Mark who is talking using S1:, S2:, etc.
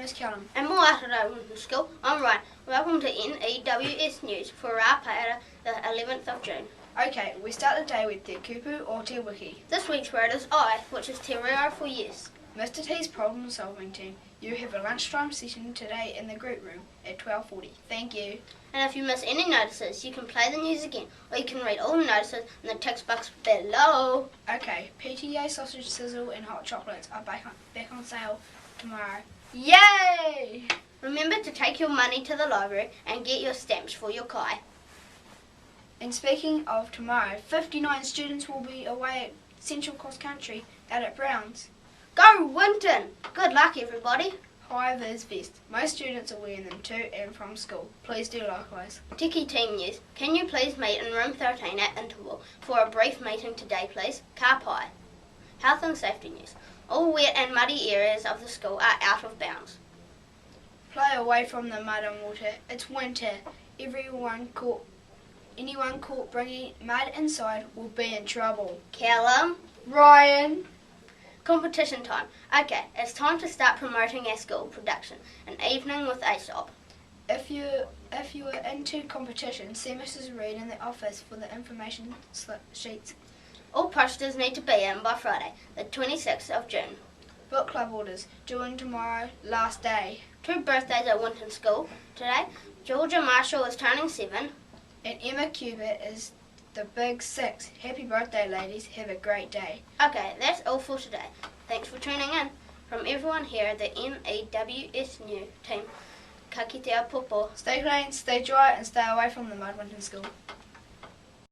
S1: is Callum.
S2: And more out at Winton School. I'm Ryan. Welcome to N.E.W.S news for Rāpaera, the 11th of June.
S1: Okay, we start the day with te kupu or te wiki.
S2: This week's word is I, which is te reo for yes.
S1: Mr. T's problem solving team, you have a lunchtime session today in the group room at 12:40. Thank you.
S2: And if you miss any notices, you can play the news again, or you can read all the notices in the text box below.
S1: Okay, PTA sausage, sizzle and hot chocolates are back on sale tomorrow.
S2: Yay! Remember to take your money to the library and get your stamps for your kai.
S1: And speaking of tomorrow, 59 students will be away at Central Cross Country out at Brown's.
S2: Go Winton! Good luck everybody.
S1: Hi VIZ VESTS. Most students are wearing them to and from school. Please do likewise.
S2: Tiki team news. Can you please meet in room 13 at interval for a brief meeting today please? Ka pai. Health and safety news. All wet and muddy areas of the school are out of bounds.
S1: Play away from the mud and water. It's winter. Anyone caught bringing mud inside will be in trouble.
S2: Callum.
S1: Ryan.
S2: Competition time. Okay, it's time to start promoting our school production. An evening with Aesop.
S1: If you are into competition, see Mrs. Reid in the office for the information sheets.
S2: All posters need to be in by Friday, the 26th of June.
S1: Book club orders due in tomorrow, last day.
S2: 2 birthdays at Winton School today. Georgia Marshall is turning 7.
S1: And Emma Cubitt is the big 6. Happy birthday, ladies. Have a great day.
S2: Okay, that's all for today. Thanks for tuning in. From everyone here at the N.E.W.S news team, ka kite a popo.
S1: Stay clean, stay dry, and stay away from the mud, Winton School.